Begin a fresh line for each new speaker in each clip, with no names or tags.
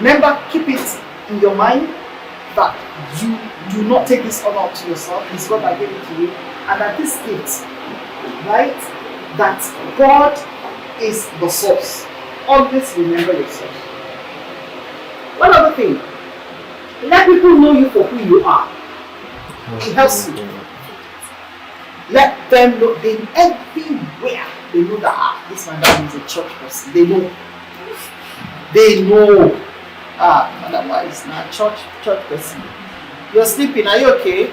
Remember, keep it in your mind that you do not take this honor to yourself. It's God that gave it to you. And that this gift, right, that God is the source. Always remember yourself. One other thing, let people know you for who you are. It helps you. Let them know, they everywhere, they know that this man is a church person. They know. They know. Otherwise, not church person. You're sleeping, are you okay?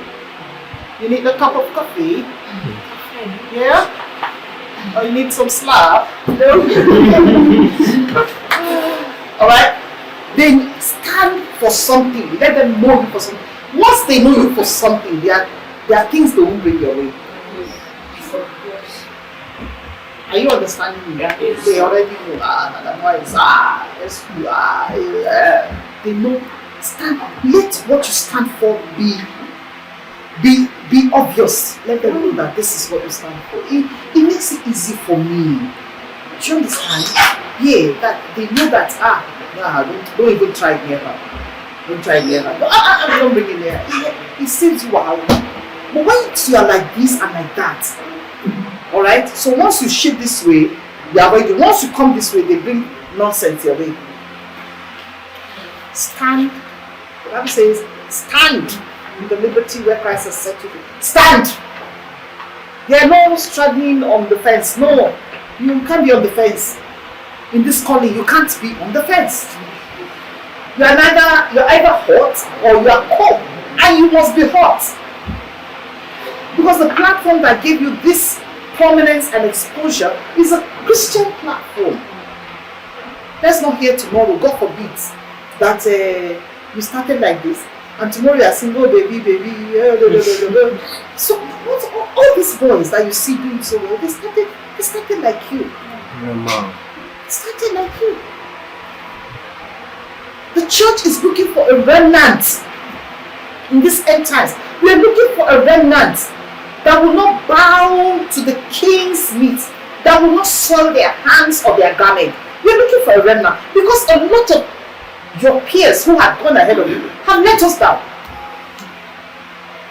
You need a cup of coffee? Yeah? Or you need some slab? No? Alright? They stand for something. Let them know you for something. Once they know you for something, there are things they won't bring your way. Are you understanding me? Yes. They already know. They know. Stand. Let what you stand for be obvious. Let them know that this is what you stand for. It makes it easy for me. Do you understand? Yeah, that they know that don't even try it near her. Don't try it near her. Don't bring it near her. It seems wow. But when you are like this and like that, alright? So once you shift this way, they avoid you. Once you come this way, they bring nonsense your way. Stand. The Bible says, stand in the liberty where Christ has set you. Stand! There are no straddling on the fence. No, you can't be on the fence. In this calling, you can't be on the fence. You're either hot or you are cold, and you must be hot. Because the platform that gave you this prominence and exposure is a Christian platform. Let's not hear tomorrow, God forbid, that you started like this, and tomorrow you are single, baby. So all these boys that you see doing so well, they started like you. They started like you. The church is looking for a remnant in this end times. We are looking for a remnant that will not bow to the king's meat, that will not soil their hands or their garment. We are looking for a remnant because a lot of your peers who have gone ahead of you have let us down.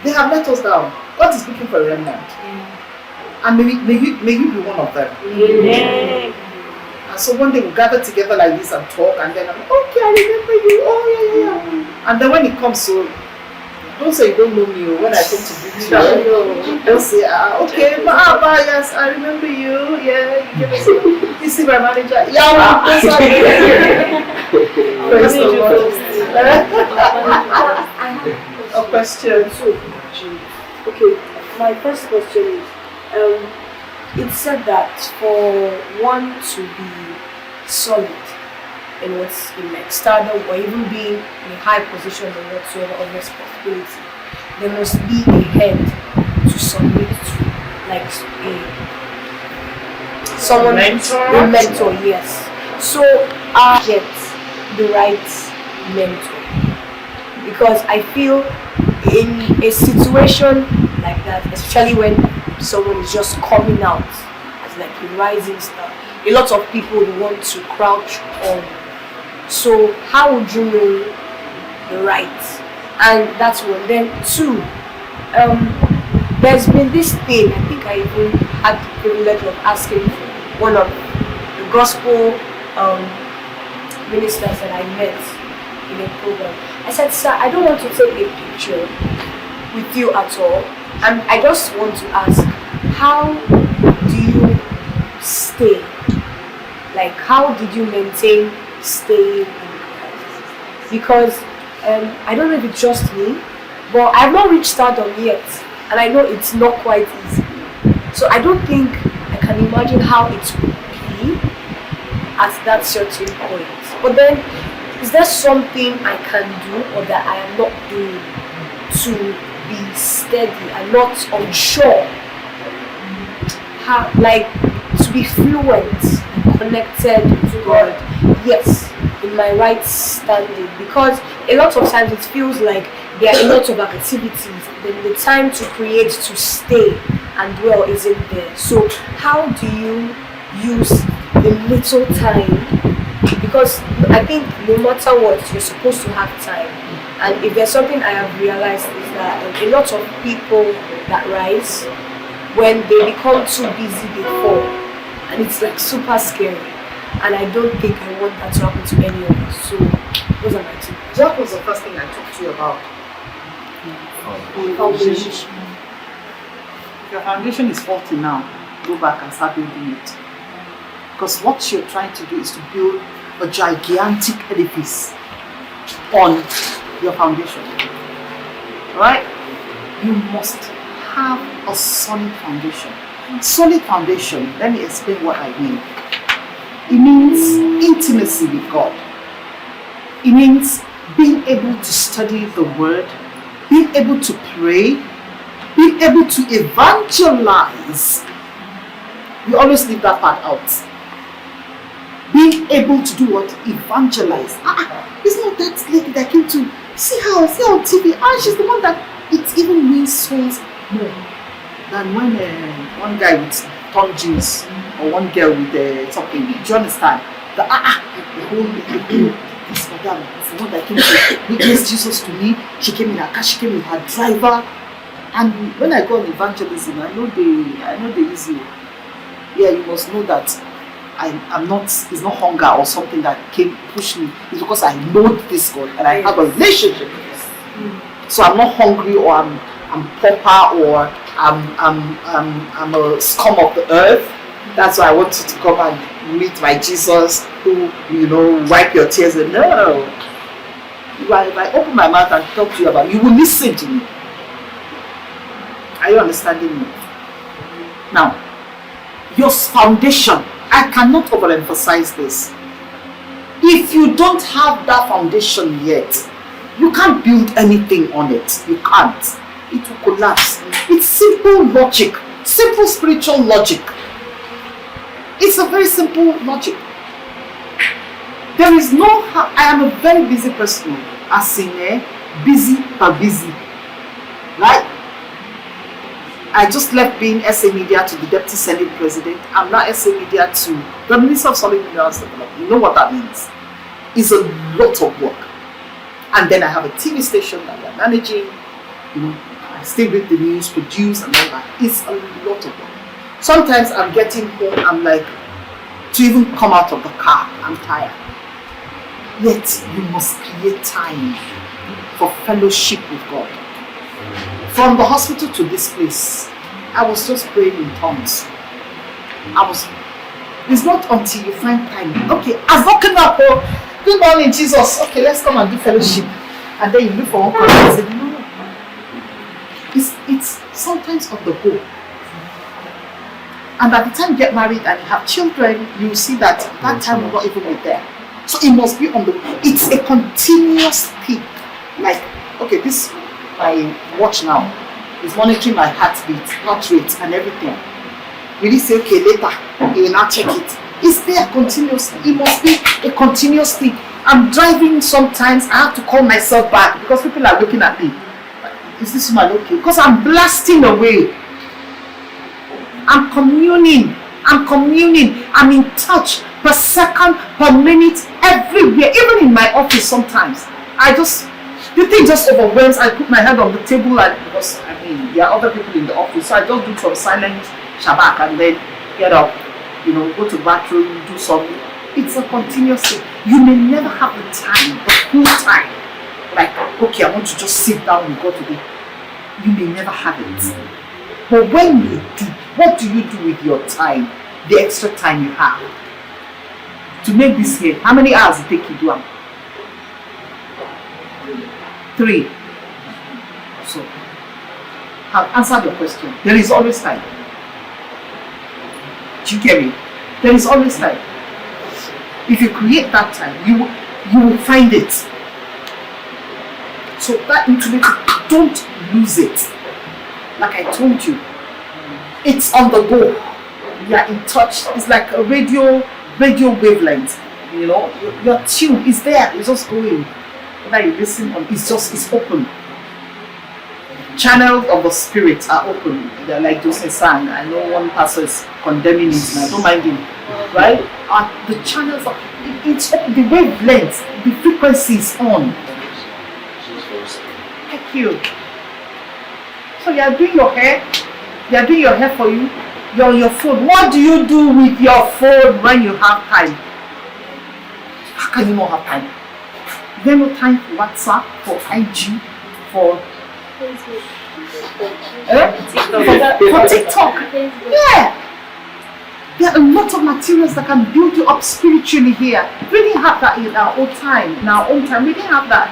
They have let us down. God is looking for a remnant. And may you be one of them. Amen. And so one day we'll gather together like this and talk, and then I'm like, okay, I remember you. Oh, yeah. And then when it comes to, don't say you don't know me. When I come to greet you, don't say, okay, yes, I remember you. Yeah, you see my manager. Yeah, that's what a question.
Okay, my first question is, it said that for one to be solid in what's in like Stardom or even being in a high position or whatsoever of responsibility, there must be a head to submit to, like someone, a mentor, yes. So I get the right mentor, because I feel in a situation like that, especially when someone is just coming out as like a rising star, a lot of people want to crouch on. So how would you know the right? And that's one. Then two, there's been this thing, I think I even had the privilege of asking one of the gospel ministers that I met in a program. I said, sir, I don't want to take a picture with you at all, and I just want to ask, how do you stay? Like, how did you maintain staying in Christ? Because I don't know if it's just me, but I've not reached Stardom yet, and I know it's not quite easy. So I don't think I can imagine how it would be at that certain point. But then, is there something I can do or that I am not doing to be steady and not unsure? How, like, to be fluent and connected to God, yes, in my right standing, because a lot of times it feels like there are a lot of activities, then the time to create, to stay and dwell isn't there. So how do you use the little time because I think no matter what, you're supposed to have time. And if there's something I have realized is that a lot of people that rise, when they become too busy, they fall, and it's like super scary. And I don't think I want that to happen to any of us. So those are my two.
That was the first thing I talked to you about.
Foundation.
If your foundation is faulty now, go back and start building it. Because what you're trying to do is to build a gigantic edifice on your foundation. Right? You must have a solid foundation. Solid foundation, let me explain what I mean. It means intimacy with God. It means being able to study the word, being able to pray, being able to evangelize. You always leave that part out. Being able to do what? Evangelize. It's not that lady that came to see her on TV. She's the one that it even means souls more than when one guy with torn jeans or one girl with something. Do you understand? The whole this madam is the one that came to witness Jesus to me. She came in her car, she came with her driver. And when I go on evangelism, I know the easy. Yeah, you must know that I'm not, it's not hunger or something that came push me. It's because I know this God and I have a relationship with Him. So I'm not hungry or I'm pauper or I'm a scum of the earth. That's why I want you to come and meet my Jesus who, wipe your tears. And no. If I open my mouth and talk to you about it, you will listen to me. Are you understanding me? Now, your foundation, I cannot overemphasize this. If you don't have that foundation yet, you can't build anything on it. You can't. It will collapse. It's simple logic, simple spiritual logic. It's a very simple logic. There is no, I am a very busy person, as in busy but busy. Right? I just left being SA Media to the Deputy Senate President. I'm now SA Media to the Minister of Solid Minerals Development. You know what that means? It's a lot of work. And then I have a TV station that I'm managing. I still read the news, produce, and all that. It's a lot of work. Sometimes I'm getting home, I'm like, to even come out of the car, I'm tired. Yet you must create time for fellowship with God. From the hospital to this place, I was just praying in tongues. It's not until you find time. Okay, I've woken up. Oh, good morning, Jesus. Okay, let's come and do fellowship. And then you look for one person and say, no. It's sometimes on the go. And by the time you get married and you have children, you see that time will not even be there. So it must be on the go. It's a continuous thing. Like, okay, this my watch now is monitoring my heartbeat, heart rate, and everything. Will you say, okay, later, you will now check it? It's there continuously. It must be a continuous thing. I'm driving sometimes, I have to call myself back because people are looking at me. Is this man okay? Because I'm blasting away. I'm communing. I'm in touch per second, per minute, everywhere. Even in my office sometimes. The thing just overwhelms. I put my head on the table because there are other people in the office. So I just do some silent shabak and then get up, go to the bathroom, do something. It's a continuous thing. You may never have the time, the full time. Like, okay, I want to just sit down and go today. You may never have it. But when you do, what do you do with your time? The extra time you have. To make this here, how many hours it take you to do it? 3. So, I've answered your question. There is always time. Do you get me? There is always time. If you create that time, you will find it. So that intimacy, don't lose it. Like I told you, it's on the go. You are in touch. It's like a radio wavelength. Your tune is there. It's just going. Whether you listen or it's open. Channels of the spirit are open. They're like Joseph sang. I know one pastor is condemning it, and I don't mind him. right? The channels are, it's the wavelengths, the frequency is on. Thank you. So you are doing your hair. They are doing your hair for you. You're on your phone. What do you do with your phone when you have time? How can you not have time? You have no time for WhatsApp, for IG, for for TikTok. Yeah. There are a lot of materials that can build you up spiritually here. We didn't have that in our own time. In our own time, we didn't have that.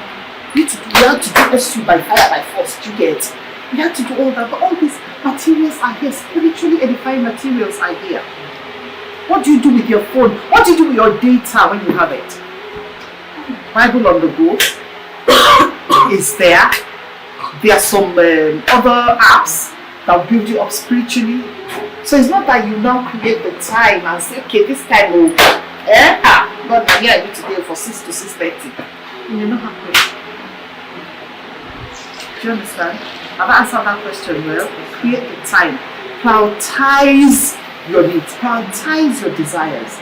We had to do SU by fire by force. You get? We had to do all that. But all these materials are here. Spiritually edifying materials are here. What do you do with your phone? What do you do with your data when you have it? Bible on the go is there. There are some other apps that will build you up spiritually. So it's not that you now create the time and say, okay, this time will, God, I'm here today for 6 to 6:30. You're not happy. Do you understand? Have I answered that question well? Create the time. Prioritize your needs. Prioritize your desires.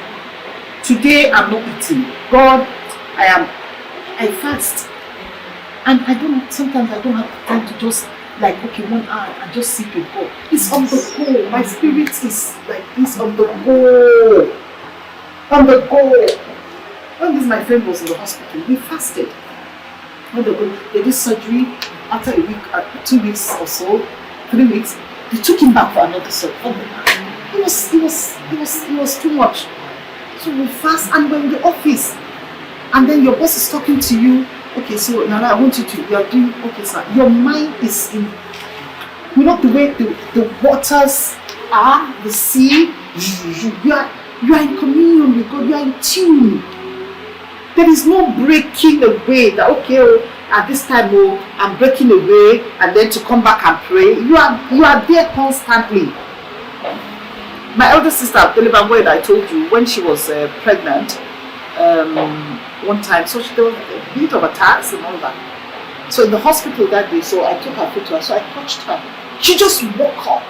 Today I'm not eating. God, I fast. And sometimes I don't have time to just like, okay, 1 hour and just sit with God. It's on the go. My spirit is like, it's on the go. On the go. When my friend was in the hospital, we fasted. When they did surgery, after a week, 2 weeks or so, 3 weeks, they took him back for another surgery. It was too much. So we fast and we're in the office. And then your boss is talking to you. Okay, so Lara, I want you are doing, okay, sir. Your mind is in, you know, the way the waters are, the sea. You are in communion with God. You are in tune. There is no breaking away that, okay, at this time, I'm breaking away, and then to come back and pray. You are there constantly. My elder sister, Deliver, I told you, when she was pregnant, one time, so there was a bit of attacks and all that. So in the hospital that day, so I took her photo, so I touched her. She just woke up.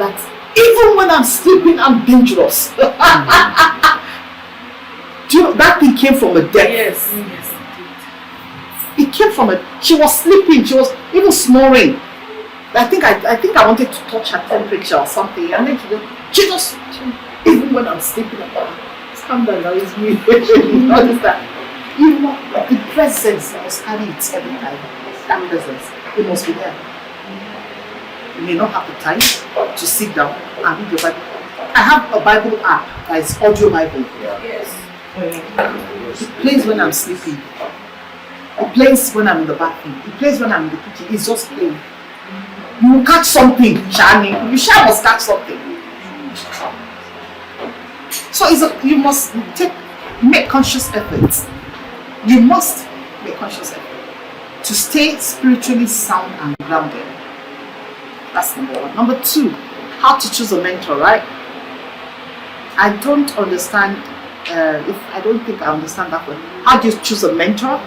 That even when I'm sleeping, I'm dangerous. Do you know, that thing came from a death.
Yes.
It came from she was sleeping, she was even snoring. I think I wanted to touch her temperature or something, and then she just, even when I'm sleeping, calm down, now it's me. You understand? You know, the presence must carry it every time. That presence, it must be there. You may not have the time to sit down and read your Bible. I have a Bible app that is audio Bible.
Yes.
It plays when I'm sleeping. It plays when I'm in the bathroom. It plays when I'm in the kitchen. It's just playing. You will catch something, Shani. You sure must catch something. So you must make conscious efforts. You must make conscious effort to stay spiritually sound and grounded. That's number one. Number two, how to choose a mentor, right? I don't understand, I don't think I understand that one. How do you choose a mentor?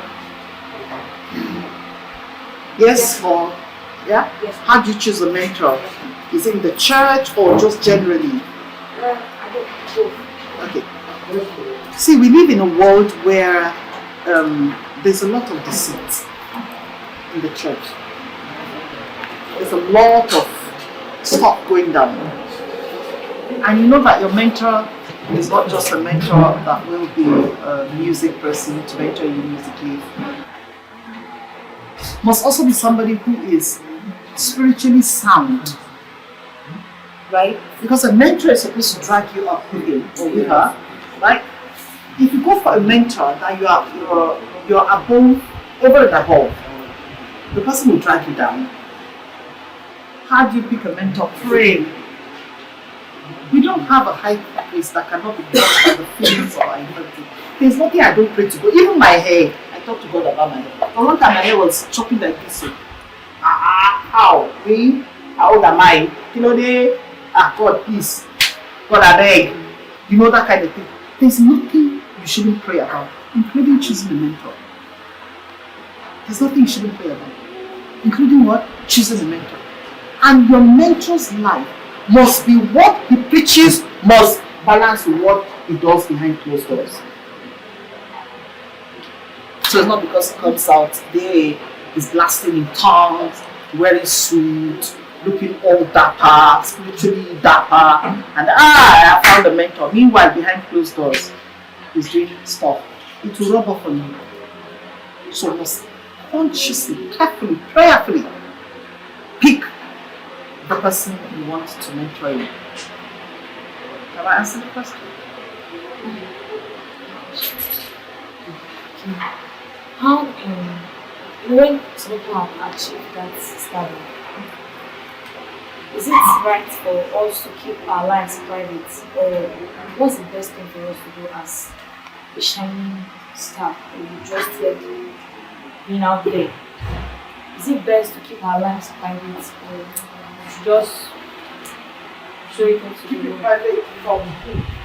Yes, or yeah? Yes. How do you choose a mentor? Is it in the church or just generally?
I don't know.
Okay. See, we live in a world where there's a lot of deceit in the church. There's a lot of stuff going down. And you know that your mentor is not just a mentor that will be a music person to mentor you musically. Must also be somebody who is spiritually sound. Right? Because a mentor is supposed to drag you up with him or with her, right? If you go for a mentor that you're above, over and above, the person will drag you down. How do you pick a mentor? Pray. We don't have a high priest that cannot be touched by the feelings or anything. There's nothing I don't pray to God. Even my hair, I talk to God about my hair. But one time my hair was chopping like this. How? Me? How old am I? You know, God, please. God, I beg. You know, that kind of thing. There's nothing you shouldn't pray about, including choosing a mentor. There's nothing you shouldn't pray about, including what? Choosing a mentor. And your mentor's life must be what he preaches, must balance with what he does behind closed doors. So it's not because he comes out today, he's blasting in tongues, wearing suit, looking all dapper, spiritually dapper, and I found a mentor. Meanwhile, behind closed doors, he's doing stuff. It will rub off on you. So you must consciously, carefully, prayerfully pick the person you want to mentor you. Have I answered the question?
How when some people have achieved that stardom, is it right for us to keep our lives private, or what's the best thing for us to do as a shining star, or just like being out there? Is it best to keep our lives private, or just show it to
Keep
the
it
world?
private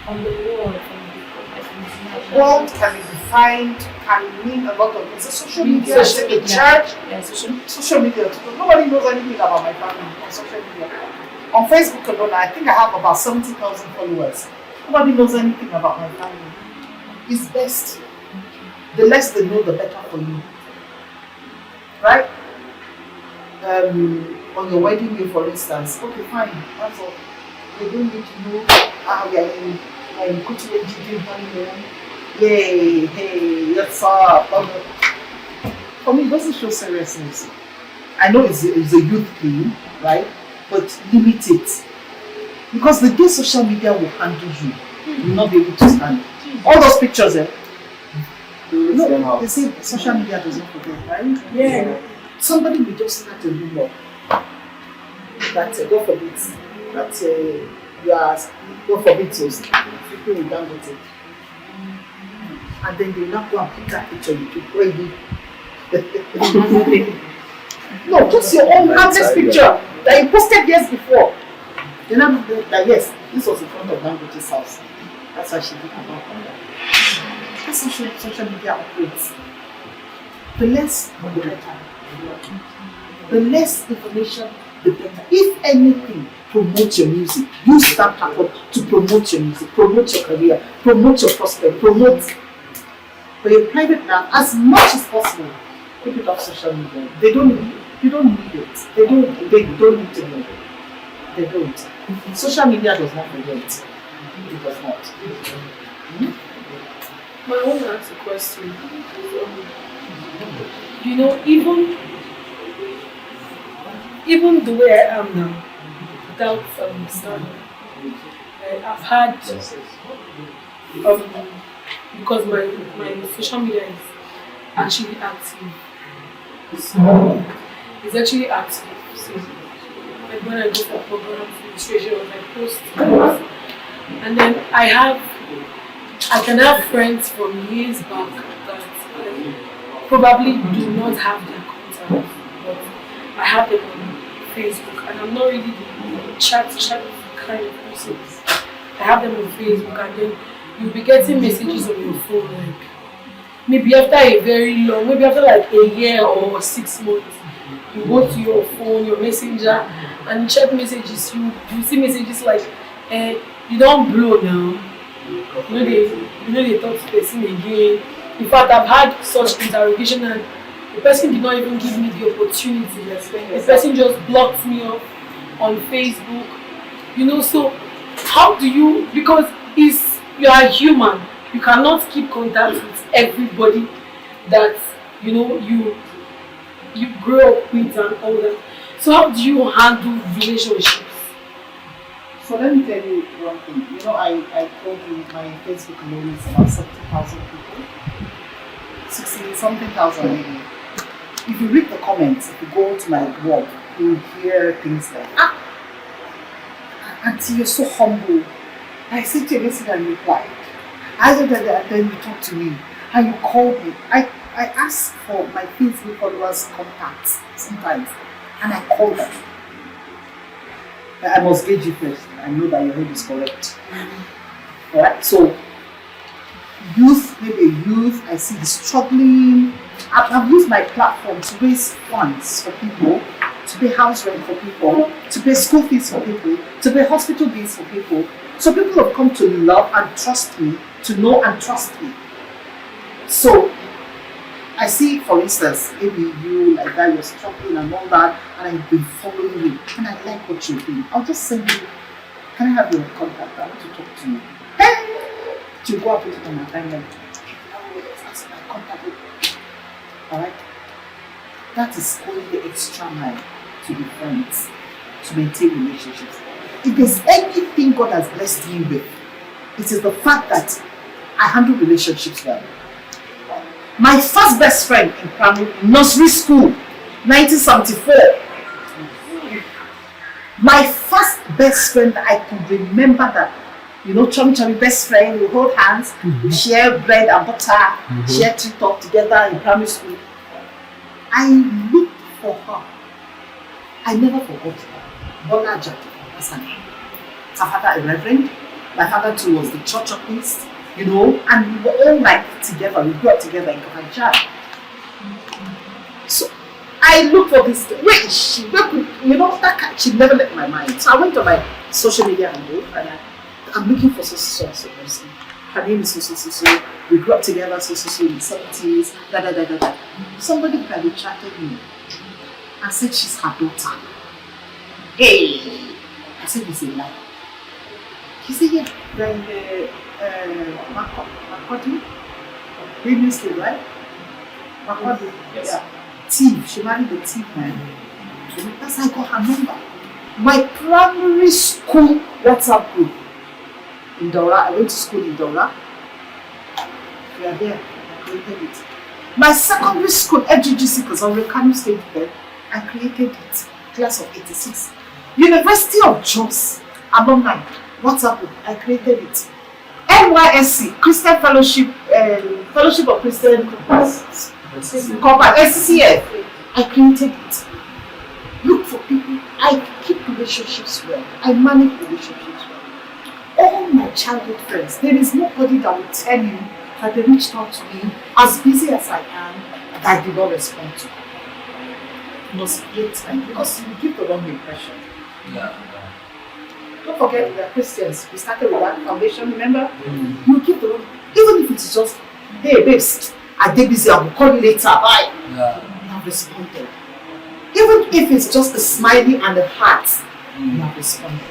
From the world,
world can be defined, can mean a lot of things. Social media,
Social
the
media.
church,
Yeah,
social media. Nobody knows anything about my family on social media. On Facebook alone, I think I have about 70,000 followers. Nobody knows anything about my family. It's best. The less they know, the better for you. Right? On your wedding day, for instance, okay, fine, that's all. They don't need to know how we are in Kuchile Gigi honeymoon. Yay, hey, what's up? For me, it doesn't show seriousness. I know it's a youth thing, right? But limit it. Because the day social media will handle you, you will not be able to stand it. All those pictures, no, they say social media doesn't forget, right?
Yeah.
Somebody will just start a rumor that, God forbid, that you are, God forbid, so people will download it. And then they will not go and put that picture you keep waiting. No, just your own harmless picture that you posted years before. Then I'm that yes, this was in front of Dangote's house. That's why she did about that. That's how social media operates. The less, the better. The less information, the better. If anything, promote your music. Use that platform to promote your music, promote your career, promote your prospect, promote. But your private life, as much as possible, keep it off social media. They don't need it. You don't need it. They don't need to know. They don't. Social media does not forget. It does not.
I want to ask a question. You know, even the way I am now, without Stardom, I've had because my social media is actually active. So it's actually active. So like when I go for programs, illustrations, I post things. And then I can have friends from years back that probably do not have their contact, but I have them on Facebook, and I'm not really the chat kind of person. I have them on Facebook, and then you'll be getting messages on your phone, like maybe after a very long, maybe after like a year or 6 months, you go to your phone, your messenger, and check messages. You see messages like, you don't blow now. You know they talk to the person again. In fact, I've had such interrogation and the person did not even give me the opportunity. The person just blocked me off on Facebook. You know, so how do you, because you are human, you cannot keep contact with everybody that you grow up with and all that. So how do you handle relationships?
So let me tell you one thing. You know, I told you my Facebook alone is about 70,000 people. 60-something thousand maybe. If you read the comments, if you go to my blog, you will hear things like, Auntie, you're so humble. I sent you a message and you replied. And then you talk to me and you call me. I ask for my Facebook followers' contacts sometimes and I call them. I must gauge you first. I know that your head is correct. Alright, so maybe youth, I see the struggling. I've used my platform to raise funds for people, to pay house rent for people, to pay school fees for people, to pay hospital bills for people. So people have come to love and trust me, to know and trust me. So I see, for instance, maybe you like that, you're struggling and all that, and I've been following you, and I like what you're doing. I'll just send you, can I have your contact? I want to talk to you. Hey! To go and put it on my timeline. That's my contact. Alright? That is going the extra mile to be friends, to maintain relationships. If there's anything God has blessed you with, it is the fact that I handle relationships well. My first best friend in primary nursery school, 1974. My first best friend that I could remember that, chummy best friend, we hold hands, we share bread and butter, share tea talk together in primary school. I looked for her. I never forgot her. Bola Jack, that's her name. Her father a reverend. My father too was the church priest. And we were all like together, we grew up together in Kafancha. So I looked for this, wait, she never left my mind. So I went to my social media handle and I'm looking for so person. Her name is so. We grew up together, so in the 70s, da. Somebody private chatted me and said she's her daughter. Hey! I said, it's a lie. He said, yeah, then Makodi, previously, right? Makodi, yes. Yeah. Thief, she married the thief man. That's how I got her number. My primary school WhatsApp group in Dora, I went to school in Dora. We are there, I created it. My secondary school, FGGC, because on Rekano State there, I created it, class of 86. University of Jos, alumni, WhatsApp group, I created it. NYSC, Christian Fellowship, Fellowship of Christian Corpus, SCCF, I created it. Look for people, I keep relationships well, I manage relationships well. All my childhood friends, there is nobody that will tell you that they reached out to me, as busy as I am, that I did not respond to. It must be a time, because you give the wrong impression.
Yeah.
Don't forget, we are Christians. We started with that foundation, remember? You keep the wrong, even if it's just, hey babes, I did busy, I will call you later, bye.
Yeah.
You have responded. Even if it's just a smiley and a heart, you have responded.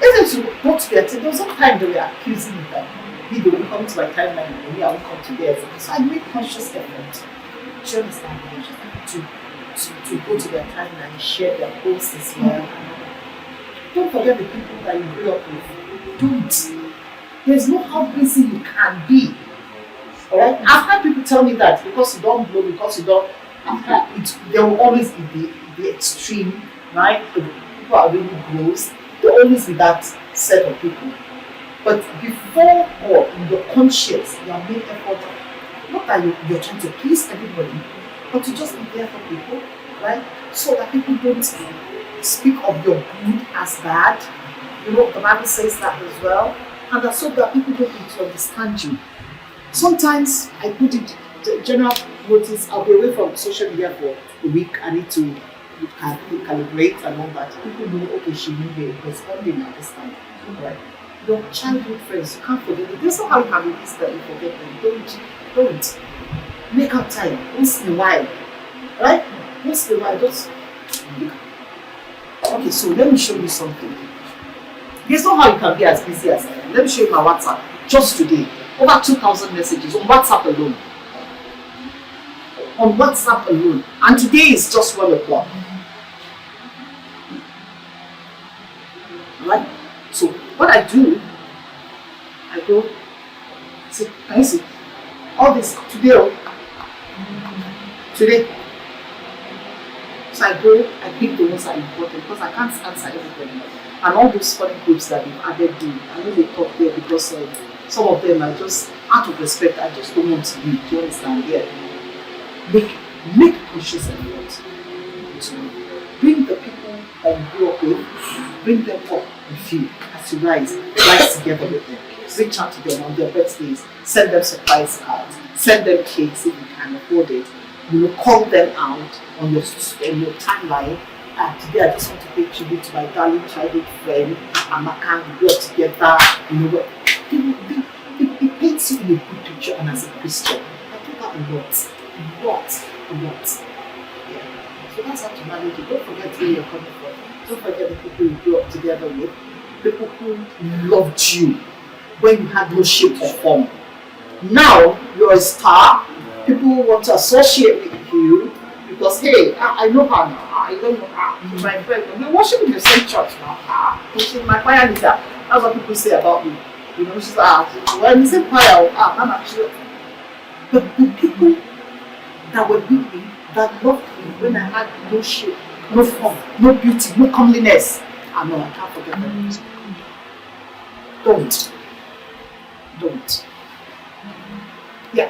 Even to go to their team, there was some time they were accusing me that they will come to my timeline and me, I won't come to theirs. So I made conscious effort. Do you understand? To go to their timeline and share their posts as well. Don't forget the people that you grew up with. Don't. There's no how busy you can be. Alright? I've had people tell me that because you don't blow, because you don't, there will always be the extreme, right? The people are really gross. There will always be that set of people. But before or in your conscience, you have made effort, not that you're trying to please everybody, but to just be there for people, right? So that people don't speak of your good as bad. The Bible says that as well. And that's so that people don't need to understand you. Sometimes I put it, the general notice, I'll be away from social media for a week. I need to calibrate and all that. People know, okay, she will be responding at this time. Right? Your childhood friends, you can't forget them. There's not how you can release them, you forget them. Don't. Make up time once in a while. Right? Once in a while, just. Okay, so let me show you something. There's not how you can be as busy as I am. Let me show you my WhatsApp. Just today, over 2,000 messages on WhatsApp alone. On WhatsApp alone. And today is just 1 o'clock. Right? So what I do, I go, see, can you see? All this today. So I go, I pick the ones that are important because I can't answer everybody. And all those funny groups that we've added in, I know they talk there because some of them are just out of respect, I just don't want to read. Do you understand? Yeah. Make conscious effort to bring the people that you grew up with, bring them up with you as you rise together with them. Reach out to them on their birthdays, send them surprise cards, send them cakes if you can afford it. Call them out on your timeline Today I just want to pay tribute to my darling childhood friend, Amaka. We grew up together, you know what? It paints you in a good picture, and as a Christian, I do that a lot. Yeah. So that's how to manage it. Don't forget where you're coming from. Don't forget the people you grew up together with, people who loved you when you had no shape or form. Now you're a star. People want to associate with you because hey, I know her now. I don't know her. She's my friend. We worship in the same church now. She's my choir leader. That's what people say about me. You know, she's we're in the same choir. I'm actually. But the people that were with me, that loved me when I had no shape, no form, no beauty, no comeliness. I know I can't forget them. Don't. Yeah.